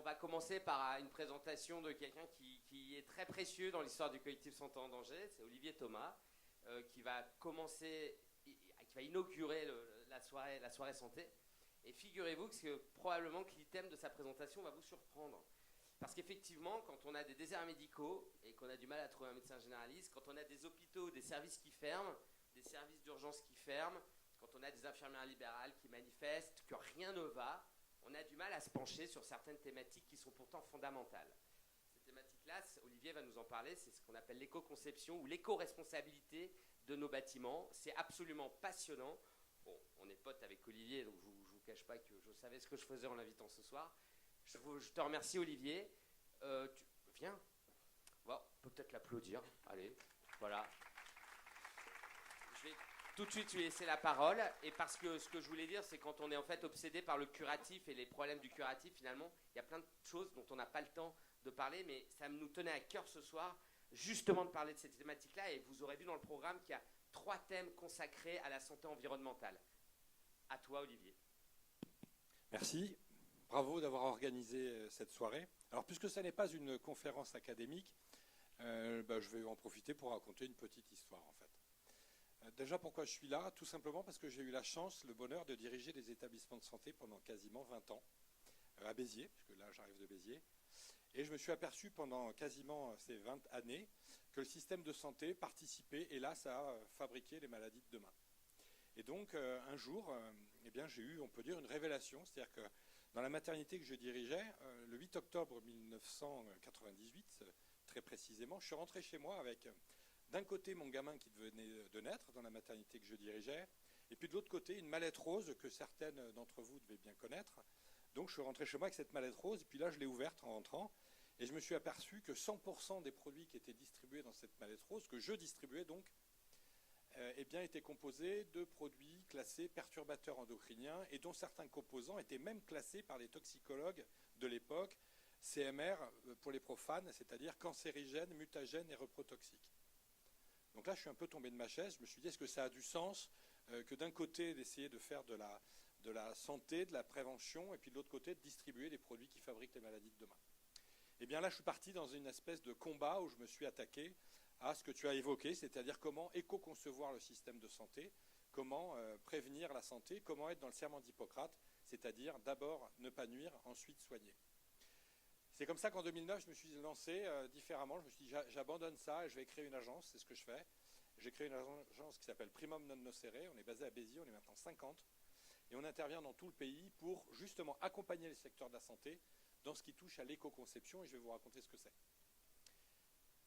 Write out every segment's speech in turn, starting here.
va commencer par une présentation de quelqu'un qui est très précieux dans l'histoire du collectif Santé en danger. C'est Olivier Thomas, qui va commencer, qui va inaugurer la soirée santé. Et figurez-vous que probablement que l'item de sa présentation va vous surprendre. Parce qu'effectivement, quand on a des déserts médicaux et qu'on a du mal à trouver un médecin généraliste, quand on a des hôpitaux, des services qui ferment, des services d'urgence qui ferment, quand on a des infirmières libérales qui manifestent, que rien ne va, on a du mal à se pencher sur certaines thématiques qui sont pourtant fondamentales. Ces thématiques-là, Olivier va nous en parler, c'est ce qu'on appelle l'éco-conception ou l'éco-responsabilité de nos bâtiments. C'est absolument passionnant. Bon, on est potes avec Olivier, donc je ne vous cache pas que je savais ce que je faisais en l'invitant ce soir. Je te remercie, Olivier. Viens. Bon, on peut peut-être l'applaudir. Allez, voilà. Je vais tout de suite lui laisser la parole. Et parce que ce que je voulais dire, c'est quand on est en fait obsédé par le curatif et les problèmes du curatif, finalement, il y a plein de choses dont on n'a pas le temps de parler, mais ça nous tenait à cœur ce soir, justement de parler de ces thématiques-là. Et vous aurez vu dans le programme qu'il y a 3 thèmes consacrés à la santé environnementale. À toi, Olivier. Merci. Bravo d'avoir organisé cette soirée. Alors, puisque ça n'est pas une conférence académique, je vais en profiter pour raconter une petite histoire, en fait. Déjà, pourquoi je suis là? Tout simplement parce que j'ai eu la chance, le bonheur de diriger des établissements de santé pendant quasiment 20 ans, à Béziers, puisque là, j'arrive de Béziers. Et je me suis aperçu pendant quasiment ces 20 années que le système de santé participait, hélas, à fabriquer les maladies de demain. Et donc, un jour, j'ai eu, on peut dire, une révélation. C'est-à-dire que dans la maternité que je dirigeais, le 8 octobre 1998, très précisément, je suis rentré chez moi avec, d'un côté, mon gamin qui venait de naître dans la maternité que je dirigeais, et puis de l'autre côté, une mallette rose que certaines d'entre vous devaient bien connaître. Donc, je suis rentré chez moi avec cette mallette rose, et puis là, je l'ai ouverte en rentrant, et je me suis aperçu que 100% des produits qui étaient distribués dans cette mallette rose, que je distribuais donc, étaient composés de produits classés perturbateurs endocriniens et dont certains composants étaient même classés par les toxicologues de l'époque, CMR pour les profanes, c'est-à-dire cancérigènes, mutagènes et reprotoxiques. Donc là, je suis un peu tombé de ma chaise. Je me suis dit, est-ce que ça a du sens que d'un côté, d'essayer de faire de la santé, de la prévention, et puis de l'autre côté, de distribuer des produits qui fabriquent les maladies de demain? Eh bien là, je suis parti dans une espèce de combat où je me suis attaqué à ce que tu as évoqué, c'est-à-dire comment éco-concevoir le système de santé, comment prévenir la santé, comment être dans le serment d'Hippocrate, c'est-à-dire d'abord ne pas nuire, ensuite soigner. C'est comme ça qu'en 2009, je me suis lancé différemment. Je me suis dit, j'abandonne ça et je vais créer une agence, c'est ce que je fais. J'ai créé une agence qui s'appelle Primum Non Nocere, on est basé à Béziers, on est maintenant 50, et on intervient dans tout le pays pour justement accompagner les secteurs de la santé dans ce qui touche à l'éco-conception, et je vais vous raconter ce que c'est.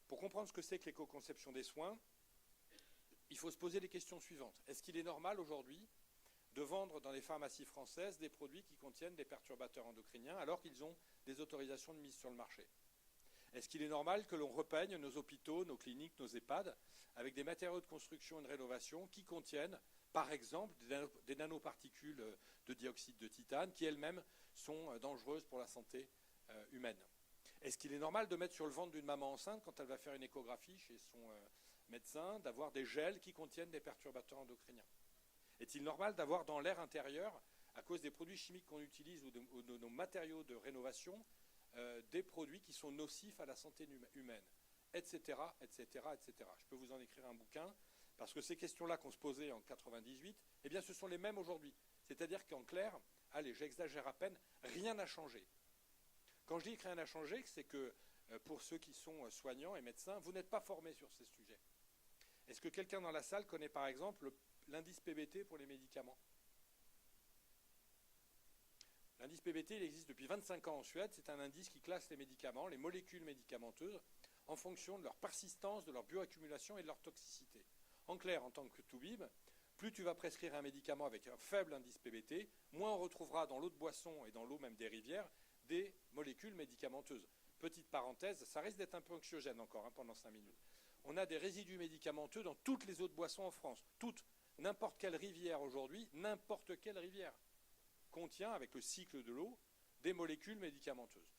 Pour comprendre ce que c'est que l'éco-conception des soins, il faut se poser les questions suivantes. Est-ce qu'il est normal aujourd'hui de vendre dans les pharmacies françaises des produits qui contiennent des perturbateurs endocriniens alors qu'ils ont des autorisations de mise sur le marché? Est-ce qu'il est normal que l'on repeigne nos hôpitaux, nos cliniques, nos EHPAD avec des matériaux de construction et de rénovation qui contiennent, par exemple, des nanoparticules de dioxyde de titane qui elles-mêmes sont dangereuses pour la santé humaine? Est-ce qu'il est normal de mettre sur le ventre d'une maman enceinte, quand elle va faire une échographie chez son médecin, d'avoir des gels qui contiennent des perturbateurs endocriniens? Est-il normal d'avoir dans l'air intérieur, à cause des produits chimiques qu'on utilise ou de nos matériaux de rénovation, des produits qui sont nocifs à la santé humaine, etc., etc., etc. Je peux vous en écrire un bouquin, parce que ces questions-là qu'on se posait en 98, eh bien ce sont les mêmes aujourd'hui. C'est-à-dire qu'en clair, allez, j'exagère à peine, rien n'a changé. Quand je dis que rien n'a changé, c'est que pour ceux qui sont soignants et médecins, vous n'êtes pas formés sur ces sujets. Est-ce que quelqu'un dans la salle connaît par exemple l'indice PBT pour les médicaments? L'indice PBT, il existe depuis 25 ans en Suède. C'est un indice qui classe les médicaments, les molécules médicamenteuses, en fonction de leur persistance, de leur bioaccumulation et de leur toxicité. En clair, en tant que toubib, plus tu vas prescrire un médicament avec un faible indice PBT, moins on retrouvera dans l'eau de boisson et dans l'eau même des rivières des molécules médicamenteuses. Petite parenthèse, ça risque d'être un peu anxiogène encore pendant 5 minutes. On a des résidus médicamenteux dans toutes les eaux de boisson en France. Toutes. N'importe quelle rivière aujourd'hui, n'importe quelle rivière contient, avec le cycle de l'eau, des molécules médicamenteuses.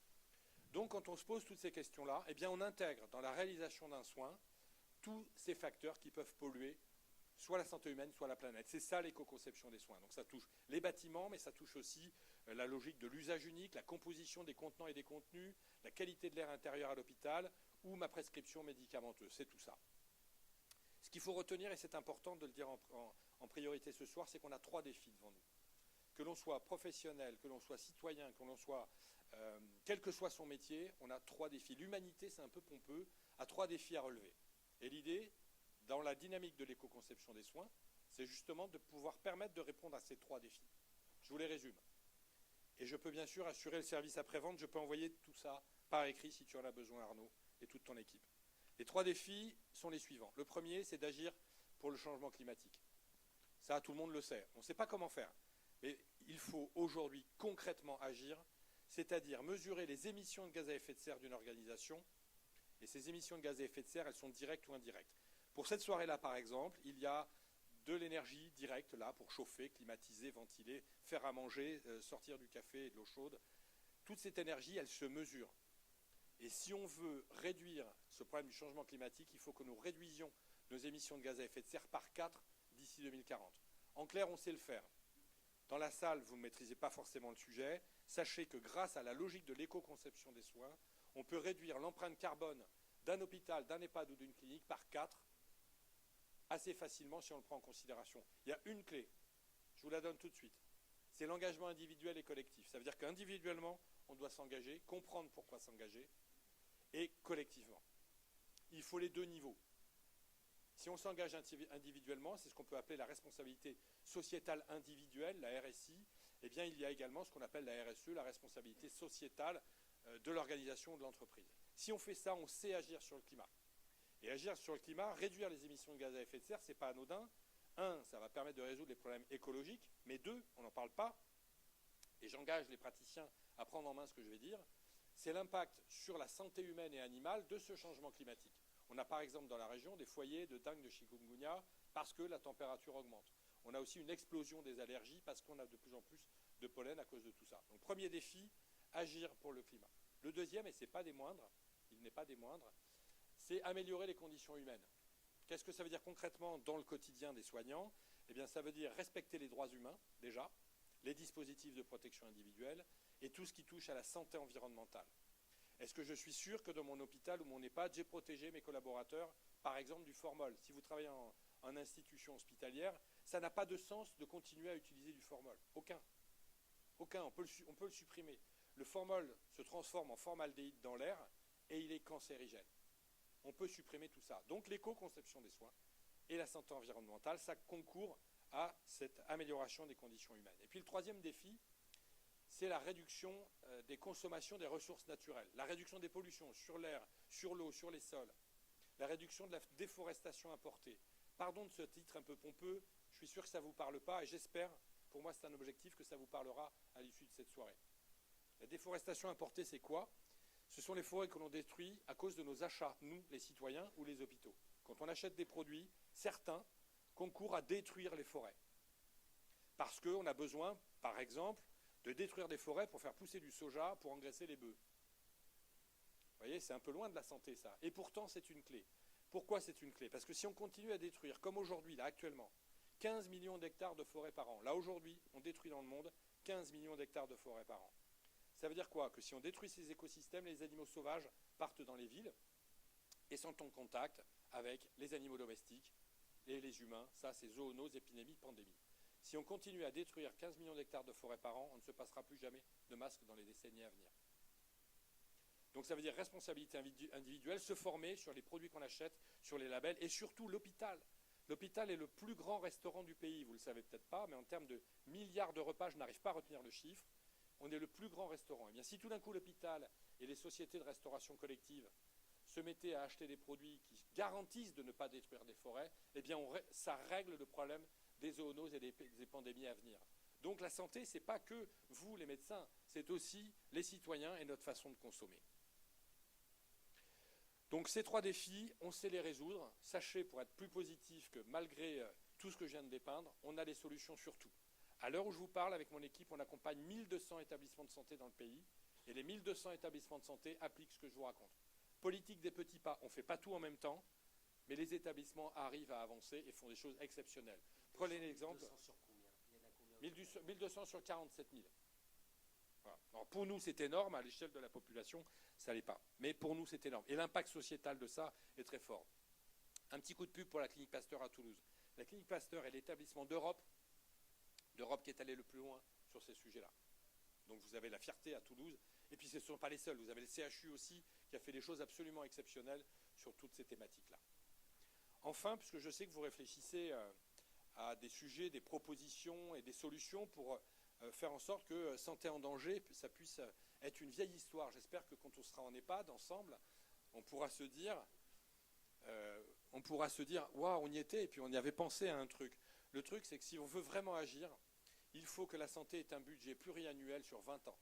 Donc quand on se pose toutes ces questions-là, eh bien on intègre dans la réalisation d'un soin tous ces facteurs qui peuvent polluer soit la santé humaine, soit la planète. C'est ça l'éco-conception des soins. Donc ça touche les bâtiments, mais ça touche aussi la logique de l'usage unique, la composition des contenants et des contenus, la qualité de l'air intérieur à l'hôpital ou ma prescription médicamenteuse. C'est tout ça. Ce qu'il faut retenir, et c'est important de le dire en priorité ce soir, c'est qu'on a 3 défis devant nous. Que l'on soit professionnel, que l'on soit citoyen, que l'on soit, quel que soit son métier, on a 3 défis. L'humanité, c'est un peu pompeux, a 3 défis à relever. Et l'idée, dans la dynamique de l'éco-conception des soins, c'est justement de pouvoir permettre de répondre à ces 3 défis. Je vous les résume. Et je peux bien sûr assurer le service après-vente, je peux envoyer tout ça par écrit si tu en as besoin, Arnaud, et toute ton équipe. Les 3 défis sont les suivants. Le premier, c'est d'agir pour le changement climatique. Ça, tout le monde le sait. On ne sait pas comment faire. Mais il faut aujourd'hui concrètement agir, c'est-à-dire mesurer les émissions de gaz à effet de serre d'une organisation. Et ces émissions de gaz à effet de serre, elles sont directes ou indirectes. Pour cette soirée-là, par exemple, il y a de l'énergie directe là pour chauffer, climatiser, ventiler, faire à manger, sortir du café et de l'eau chaude. Toute cette énergie, elle se mesure. Et si on veut réduire ce problème du changement climatique, il faut que nous réduisions nos émissions de gaz à effet de serre par 4 d'ici 2040. En clair, on sait le faire. Dans la salle, vous ne maîtrisez pas forcément le sujet. Sachez que grâce à la logique de l'éco-conception des soins, on peut réduire l'empreinte carbone d'un hôpital, d'un EHPAD ou d'une clinique par 4 assez facilement si on le prend en considération. Il y a une clé, je vous la donne tout de suite. C'est l'engagement individuel et collectif. Ça veut dire qu'individuellement, on doit s'engager, comprendre pourquoi s'engager, et collectivement. Il faut les 2 niveaux. Si on s'engage individuellement, c'est ce qu'on peut appeler la responsabilité sociétale individuelle, la RSI, eh bien il y a également ce qu'on appelle la RSE, la responsabilité sociétale de l'organisation ou de l'entreprise. Si on fait ça, on sait agir sur le climat. Et agir sur le climat, réduire les émissions de gaz à effet de serre, ce n'est pas anodin. 1, ça va permettre de résoudre les problèmes écologiques, mais 2, on n'en parle pas, et j'engage les praticiens à prendre en main ce que je vais dire, c'est l'impact sur la santé humaine et animale de ce changement climatique. On a par exemple dans la région des foyers de dengue, de chikungunya, parce que la température augmente. On a aussi une explosion des allergies parce qu'on a de plus en plus de pollen à cause de tout ça. Donc premier défi, agir pour le climat. Le deuxième, et ce n'est pas des moindres, il n'est pas des moindres, c'est améliorer les conditions humaines. Qu'est-ce que ça veut dire concrètement dans le quotidien des soignants? Eh bien, ça veut dire respecter les droits humains, déjà, les dispositifs de protection individuelle et tout ce qui touche à la santé environnementale. Est-ce que je suis sûr que dans mon hôpital ou mon EHPAD, j'ai protégé mes collaborateurs, par exemple, du formol? Si vous travaillez en institution hospitalière, ça n'a pas de sens de continuer à utiliser du formol. Aucun. Aucun. On peut le supprimer. Le formol se transforme en formaldéhyde dans l'air et il est cancérigène. On peut supprimer tout ça. Donc l'éco-conception des soins et la santé environnementale, ça concourt à cette amélioration des conditions humaines. Et puis le troisième défi, c'est la réduction des consommations des ressources naturelles, la réduction des pollutions sur l'air, sur l'eau, sur les sols, la réduction de la déforestation importée. Pardon de ce titre un peu pompeux, je suis sûr que ça ne vous parle pas et j'espère, pour moi c'est un objectif, que ça vous parlera à l'issue de cette soirée. La déforestation importée, c'est quoi? Ce sont les forêts que l'on détruit à cause de nos achats, nous, les citoyens ou les hôpitaux. Quand on achète des produits, certains concourent à détruire les forêts. Parce qu'on a besoin, par exemple, de détruire des forêts pour faire pousser du soja, pour engraisser les bœufs. Vous voyez, c'est un peu loin de la santé, ça. Et pourtant, c'est une clé. Pourquoi c'est une clé? Parce que si on continue à détruire, comme aujourd'hui, là, actuellement, 15 millions d'hectares de forêts par an, là, aujourd'hui, on détruit dans le monde 15 millions d'hectares de forêts par an. Ça veut dire quoi? Que si on détruit ces écosystèmes, les animaux sauvages partent dans les villes et sont en contact avec les animaux domestiques et les humains. Ça, c'est zoonoses, épidémies, pandémies. Si on continue à détruire 15 millions d'hectares de forêt par an, on ne se passera plus jamais de masques dans les décennies à venir. Donc ça veut dire responsabilité individuelle, se former sur les produits qu'on achète, sur les labels, et surtout l'hôpital. L'hôpital est le plus grand restaurant du pays, vous ne le savez peut-être pas, mais en termes de milliards de repas, je n'arrive pas à retenir le chiffre, on est le plus grand restaurant. Et bien si tout d'un coup l'hôpital et les sociétés de restauration collective se mettaient à acheter des produits qui garantissent de ne pas détruire des forêts, eh bien ça règle le problème des zoonoses et des pandémies à venir. Donc la santé, ce n'est pas que vous, les médecins, c'est aussi les citoyens et notre façon de consommer. Donc ces 3 défis, on sait les résoudre. Sachez, pour être plus positif, que malgré tout ce que je viens de dépeindre, on a les solutions sur tout. À l'heure où je vous parle, avec mon équipe, on accompagne 1200 établissements de santé dans le pays, et les 1200 établissements de santé appliquent ce que je vous raconte. Politique des petits pas, on ne fait pas tout en même temps, Mais les établissements arrivent à avancer et font des choses exceptionnelles. Prenez l'exemple. 1200 sur combien? Il y en a combien? 1200 sur 47 000. Voilà. Alors pour nous, c'est énorme. À l'échelle de la population, ça l'est pas. Mais pour nous, c'est énorme. Et l'impact sociétal de ça est très fort. Un petit coup de pub pour la clinique Pasteur à Toulouse. La clinique Pasteur est l'établissement d'Europe qui est allé le plus loin sur ces sujets-là. Donc vous avez la fierté à Toulouse. Et puis ce ne sont pas les seuls. Vous avez le CHU aussi qui a fait des choses absolument exceptionnelles sur toutes ces thématiques-là. Enfin, puisque je sais que vous réfléchissez à des sujets, des propositions et des solutions pour faire en sorte que Santé en danger, ça puisse être une vieille histoire. J'espère que quand on sera en EHPAD ensemble, on pourra se dire, waouh, on y était et puis on y avait pensé à un truc. Le truc, c'est que si on veut vraiment agir, il faut que la santé ait un budget pluriannuel sur 20 ans.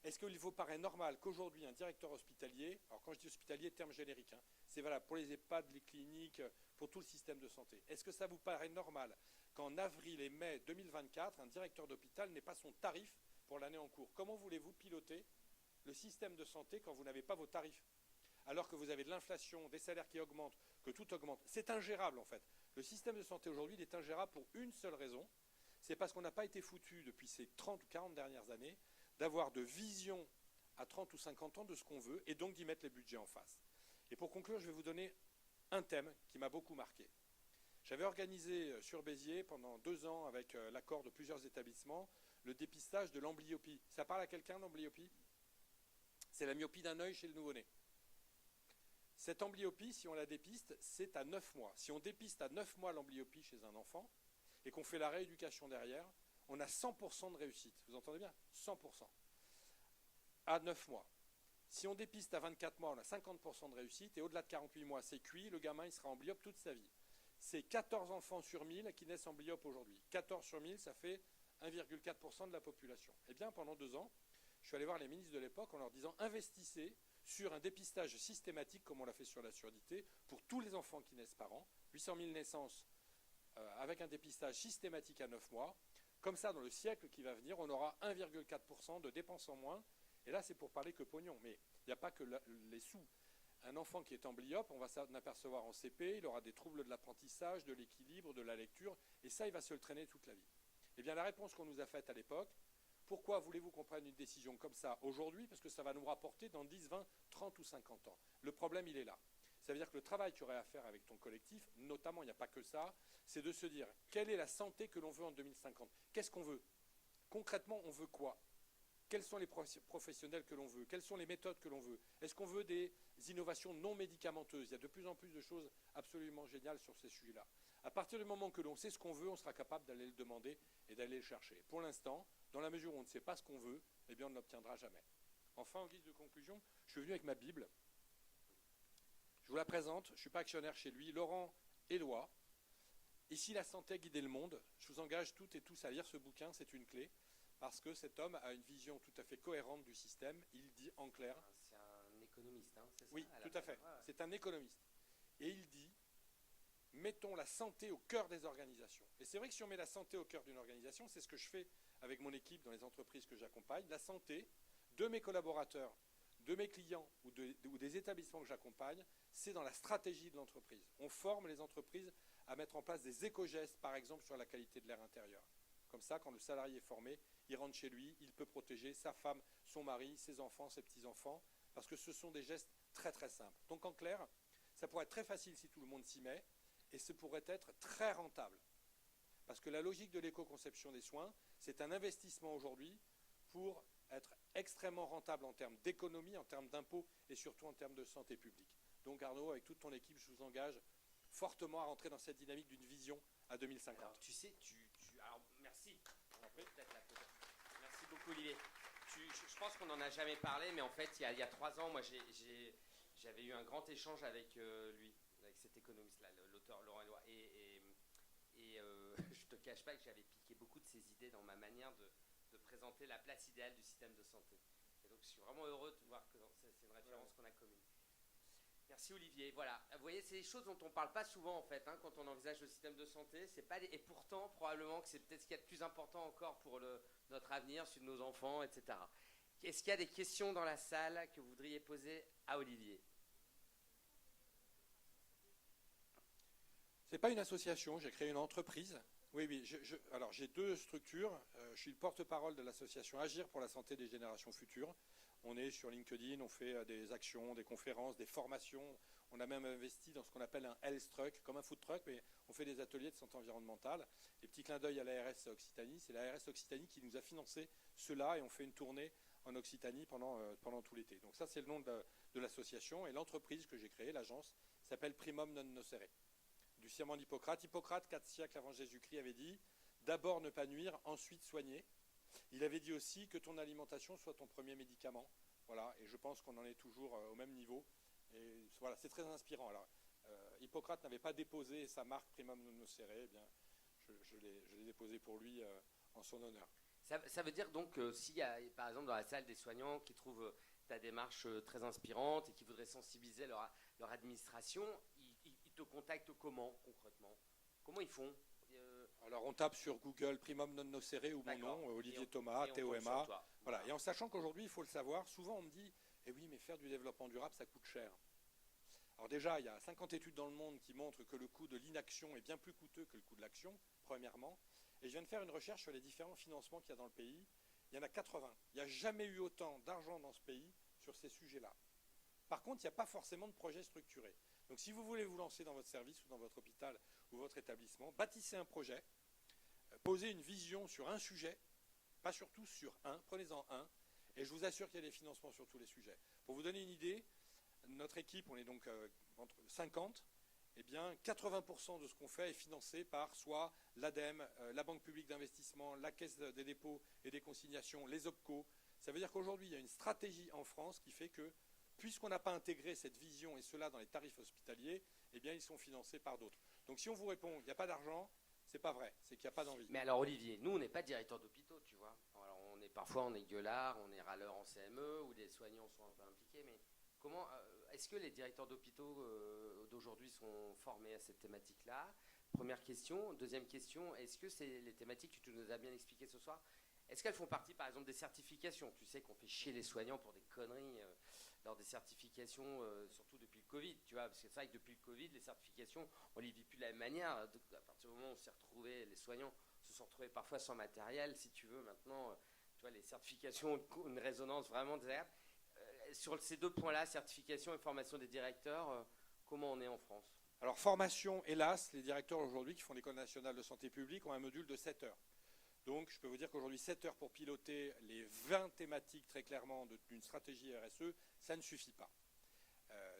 Est-ce qu'il vous paraît normal qu'aujourd'hui un directeur hospitalier, alors quand je dis hospitalier, terme générique, hein, c'est valable pour les EHPAD, les cliniques, pour tout le système de santé. Est-ce que ça vous paraît normal qu'en avril et mai 2024, un directeur d'hôpital n'ait pas son tarif pour l'année en cours? Comment voulez-vous piloter le système de santé quand vous n'avez pas vos tarifs? Alors que vous avez de l'inflation, des salaires qui augmentent, que tout augmente. C'est ingérable en fait. Le système de santé aujourd'hui il est ingérable pour une seule raison. C'est parce qu'on n'a pas été foutu depuis ces 30 ou 40 dernières années d'avoir de vision à 30 ou 50 ans de ce qu'on veut et donc d'y mettre les budgets en face. Et pour conclure, je vais vous donner un thème qui m'a beaucoup marqué. J'avais organisé sur Béziers pendant 2 ans avec l'accord de plusieurs établissements le dépistage de l'amblyopie. Ça parle à quelqu'un, l'amblyopie? C'est la myopie d'un œil chez le nouveau-né. Cette amblyopie, si on la dépiste, c'est à 9 mois. Si on dépiste à 9 mois l'amblyopie chez un enfant et qu'on fait la rééducation derrière, on a 100% de réussite. Vous entendez bien? 100%. À 9 mois. Si on dépiste à 24 mois, on a 50% de réussite. Et au-delà de 48 mois, c'est cuit. Le gamin, il sera amblyope toute sa vie. C'est 14 enfants sur 1000 qui naissent amblyope aujourd'hui. 14 sur 1000, ça fait 1,4% de la population. Eh bien, pendant 2 ans, je suis allé voir les ministres de l'époque en leur disant investissez sur un dépistage systématique, comme on l'a fait sur la surdité, pour tous les enfants qui naissent par an. 800 000 naissances avec un dépistage systématique à 9 mois. Comme ça, dans le siècle qui va venir, on aura 1,4% de dépenses en moins. Et là, c'est pour parler que pognon. Mais il n'y a pas que les sous. Un enfant qui est amblyope, on va s'en apercevoir en CP, il aura des troubles de l'apprentissage, de l'équilibre, de la lecture, et ça, il va se le traîner toute la vie. Eh bien, la réponse qu'on nous a faite à l'époque, pourquoi voulez-vous qu'on prenne une décision comme ça aujourd'hui? Parce que ça va nous rapporter dans 10, 20, 30 ou 50 ans. Le problème, il est là. Ça veut dire que le travail qu'il y aurait à faire avec ton collectif, notamment, il n'y a pas que ça, c'est de se dire, quelle est la santé que l'on veut en 2050? Qu'est-ce qu'on veut? Concrètement, on veut quoi? Quels sont les professionnels que l'on veut? Quelles sont les méthodes que l'on veut? Est-ce qu'on veut des innovations non médicamenteuses? Il y a de plus en plus de choses absolument géniales sur ces sujets-là. À partir du moment que l'on sait ce qu'on veut, on sera capable d'aller le demander et d'aller le chercher. Pour l'instant, dans la mesure où on ne sait pas ce qu'on veut, eh bien on ne l'obtiendra jamais. Enfin, en guise de conclusion, je suis venu avec ma Bible. Je vous la présente, je ne suis pas actionnaire chez lui, Laurent Éloi. Et si la santé guidait le monde, je vous engage toutes et tous à lire ce bouquin, c'est une clé. Parce que cet homme a une vision tout à fait cohérente du système. Il dit en clair... C'est un économiste, hein, c'est ça? Oui, tout à fait. Ouais. C'est un économiste. Et il dit, mettons la santé au cœur des organisations. Et c'est vrai que si on met la santé au cœur d'une organisation, c'est ce que je fais avec mon équipe dans les entreprises que j'accompagne. La santé de mes collaborateurs, de mes clients ou des établissements que j'accompagne, c'est dans la stratégie de l'entreprise. On forme les entreprises à mettre en place des éco-gestes, par exemple, sur la qualité de l'air intérieur. Comme ça, quand le salarié est formé, il rentre chez lui, il peut protéger sa femme, son mari, ses enfants, ses petits-enfants, parce que ce sont des gestes très très simples. Donc en clair, ça pourrait être très facile si tout le monde s'y met, et ce pourrait être très rentable. Parce que la logique de l'éco-conception des soins, c'est un investissement aujourd'hui pour être extrêmement rentable en termes d'économie, en termes d'impôts, et surtout en termes de santé publique. Donc Arnaud, avec toute ton équipe, je vous engage fortement à rentrer dans cette dynamique d'une vision à 2050. Alors, tu sais, alors, merci. Merci beaucoup, Olivier. Je pense qu'on n'en a jamais parlé, mais en fait, il y a 3 ans, moi, j'avais eu un grand échange avec lui, avec cet économiste-là, l'auteur Laurent Éloi. Et je te cache pas que j'avais piqué beaucoup de ses idées dans ma manière de présenter la place idéale du système de santé. Et donc, je suis vraiment heureux de voir que c'est une référence qu'on a commune. Merci Olivier. Voilà, vous voyez, c'est des choses dont on ne parle pas souvent en fait, hein, quand on envisage le système de santé. C'est pas et pourtant, probablement que c'est peut-être ce qu'il y a de plus important encore pour notre avenir, celui de nos enfants, etc. Est-ce qu'il y a des questions dans la salle que vous voudriez poser à Olivier? n'est pas une association, j'ai créé une entreprise. Oui, alors j'ai 2 structures. Je suis le porte-parole de l'association Agir pour la santé des générations futures. On est sur LinkedIn, on fait des actions, des conférences, des formations. On a même investi dans ce qu'on appelle un health truck, comme un food truck, mais on fait des ateliers de santé environnementale. Les petits clins d'œil à l'ARS Occitanie, c'est l'ARS Occitanie qui nous a financé cela et on fait une tournée en Occitanie pendant tout l'été. Donc ça, c'est le nom de l'association. Et l'entreprise que j'ai créée, l'agence, s'appelle Primum non nocere, du serment d'Hippocrate. Hippocrate, 4 siècles avant Jésus-Christ, avait dit « D'abord ne pas nuire, ensuite soigner ». Il avait dit aussi que ton alimentation soit ton premier médicament. Voilà, et je pense qu'on en est toujours au même niveau. Et voilà, c'est très inspirant. Alors, Hippocrate n'avait pas déposé sa marque Primum non nocere, eh bien, je l'ai déposé pour lui en son honneur. Ça veut dire donc s'il y a, par exemple, dans la salle des soignants qui trouvent ta démarche très inspirante et qui voudraient sensibiliser leur administration, ils te contactent comment, concrètement? Comment ils font? Alors, on tape sur Google Primum non nocere ou mon nom, Olivier Thomas, TOMA. Voilà. Et en sachant qu'aujourd'hui, il faut le savoir, souvent on me dit eh oui, mais faire du développement durable, ça coûte cher. Alors déjà, il y a 50 études dans le monde qui montrent que le coût de l'inaction est bien plus coûteux que le coût de l'action, premièrement. Et je viens de faire une recherche sur les différents financements qu'il y a dans le pays. Il y en a 80. Il n'y a jamais eu autant d'argent dans ce pays sur ces sujets-là. Par contre, il n'y a pas forcément de projet structuré. Donc si vous voulez vous lancer dans votre service ou dans votre hôpital ou votre établissement, bâtissez un projet, posez une vision sur un sujet, pas sur tous, sur un, prenez-en un, et je vous assure qu'il y a des financements sur tous les sujets. Pour vous donner une idée, notre équipe, on est donc entre 50, eh bien 80% de ce qu'on fait est financé par soit l'ADEME, la Banque publique d'investissement, la Caisse des dépôts et des consignations, les OPCO. Ça veut dire qu'aujourd'hui, il y a une stratégie en France qui fait que, puisqu'on n'a pas intégré cette vision et cela dans les tarifs hospitaliers, eh bien ils sont financés par d'autres. Donc si on vous répond, il n'y a pas d'argent, c'est pas vrai, c'est qu'il n'y a pas d'envie. Mais alors Olivier, nous on n'est pas directeur d'hôpitaux, tu vois. Alors parfois on est gueulard, on est râleur en CME, où les soignants sont un peu impliqués, mais comment est-ce que les directeurs d'hôpitaux d'aujourd'hui sont formés à cette thématique-là? Première question. Deuxième question, est-ce que c'est les thématiques que tu nous as bien expliquées ce soir, est-ce qu'elles font partie par exemple des certifications? Tu sais qu'on fait chier les soignants pour des conneries lors des certifications, surtout depuis le Covid, tu vois, parce que c'est vrai que depuis le Covid, les certifications, on les vit plus de la même manière. À partir du moment où on s'est retrouvés, les soignants se sont retrouvés parfois sans matériel, si tu veux, maintenant, tu vois, les certifications ont une résonance vraiment désagréable. Sur ces 2 points-là, certification et formation des directeurs, comment on est en France? Alors, formation, hélas, les directeurs aujourd'hui qui font l'École nationale de santé publique ont un module de 7 heures. Donc, je peux vous dire qu'aujourd'hui, 7 heures pour piloter les 20 thématiques très clairement d'une stratégie RSE, ça ne suffit pas.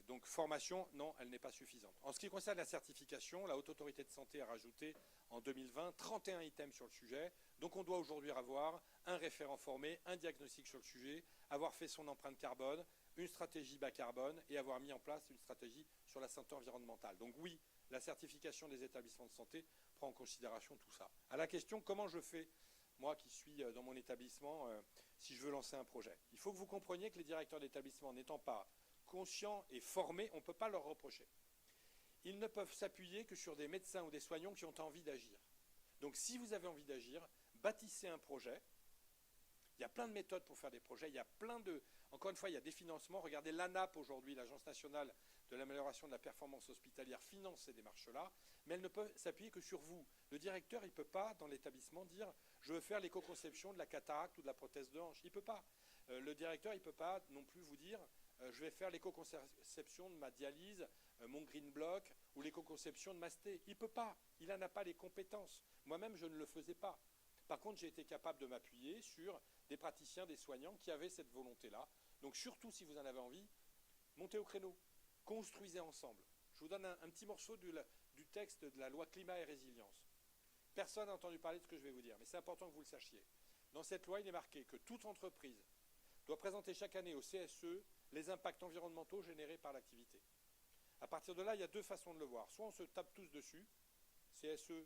Donc, formation, non, elle n'est pas suffisante. En ce qui concerne la certification, la Haute Autorité de Santé a rajouté en 2020 31 items sur le sujet. Donc, on doit aujourd'hui avoir un référent formé, un diagnostic sur le sujet, avoir fait son empreinte carbone, une stratégie bas carbone et avoir mis en place une stratégie sur la santé environnementale. Donc, oui, la certification des établissements de santé prend en considération tout ça. À la question, comment je fais, moi qui suis dans mon établissement, si je veux lancer un projet? Il faut que vous compreniez que les directeurs d'établissement, n'étant pas conscients et formés, on ne peut pas leur reprocher. Ils ne peuvent s'appuyer que sur des médecins ou des soignants qui ont envie d'agir. Donc si vous avez envie d'agir, bâtissez un projet. Il y a plein de méthodes pour faire des projets. Il y a plein de... Encore une fois, il y a des financements. Regardez l'ANAP aujourd'hui, l'Agence nationale de l'amélioration de la performance hospitalière, finance ces démarches-là, mais elle ne peut s'appuyer que sur vous. Le directeur, il ne peut pas, dans l'établissement, dire « je veux faire l'éco-conception de la cataracte ou de la prothèse de hanche ». Il ne peut pas. Le directeur, il ne peut pas non plus vous dire « je vais faire l'éco-conception de ma dialyse, mon green block ou l'éco-conception de ma sté ». Il ne peut pas. Il n'en a pas les compétences. Moi-même, je ne le faisais pas. Par contre, j'ai été capable de m'appuyer sur des praticiens, des soignants qui avaient cette volonté-là. Donc surtout, si vous en avez envie, montez au créneau, construisez ensemble. Je vous donne un petit morceau du texte de la loi climat et résilience. Personne n'a entendu parler de ce que je vais vous dire, mais c'est important que vous le sachiez. Dans cette loi, il est marqué que toute entreprise doit présenter chaque année au CSE les impacts environnementaux générés par l'activité. À partir de là, il y a 2 façons de le voir. Soit on se tape tous dessus, CSE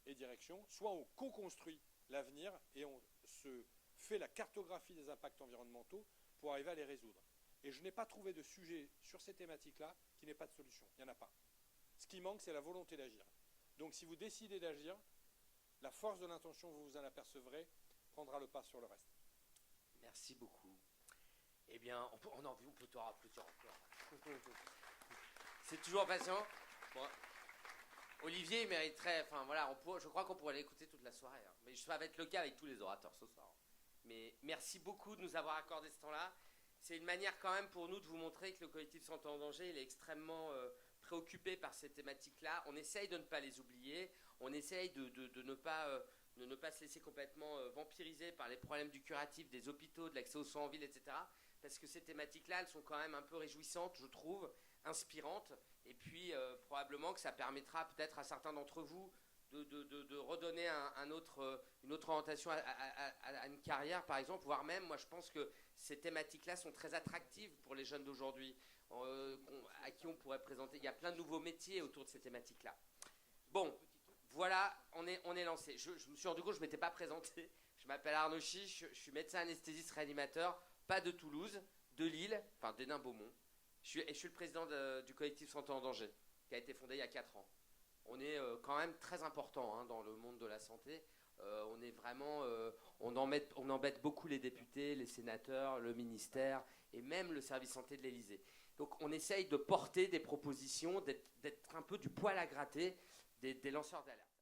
et direction, soit on co-construit l'avenir et on se fait la cartographie des impacts environnementaux pour arriver à les résoudre. Et je n'ai pas trouvé de sujet sur ces thématiques-là qui n'ait pas de solution. Il n'y en a pas. Ce qui manque, c'est la volonté d'agir. Donc si vous décidez d'agir, la force de l'intention, vous vous en apercevrez, prendra le pas sur le reste. Merci beaucoup. Eh bien, on peut te applaudir encore. C'est toujours patient. Bon. Olivier il mériterait, enfin voilà, je crois qu'on pourrait l'écouter toute la soirée, hein. Mais ça va être le cas avec tous les orateurs ce soir. Mais merci beaucoup de nous avoir accordé ce temps-là. C'est une manière quand même pour nous de vous montrer que le collectif Santé en danger, il est extrêmement préoccupé par ces thématiques-là. On essaye de ne pas les oublier, on essaye de ne pas se laisser complètement vampiriser par les problèmes du curatif, des hôpitaux, de l'accès aux soins en ville, etc. Parce que ces thématiques-là, elles sont quand même un peu réjouissantes, je trouve, inspirantes. Et puis, probablement que ça permettra peut-être à certains d'entre vous de redonner une autre orientation à une carrière, par exemple, voire même, moi, je pense que ces thématiques-là sont très attractives pour les jeunes d'aujourd'hui, à qui on pourrait présenter. Il y a plein de nouveaux métiers autour de ces thématiques-là. Bon, voilà, on est lancé. Je me suis rendu compte que je ne m'étais pas présenté. Je m'appelle Arnaud Chiche, je suis médecin anesthésiste réanimateur, pas de Toulouse, de Lille, enfin d'Hénin-Beaumont. Je suis le président du collectif Santé en danger, qui a été fondé il y a 4 ans. On est quand même très important, hein, dans le monde de la santé. On est vraiment, on embête beaucoup les députés, les sénateurs, le ministère et même le service santé de l'Élysée. Donc on essaye de porter des propositions, d'être un peu du poil à gratter des lanceurs d'alerte.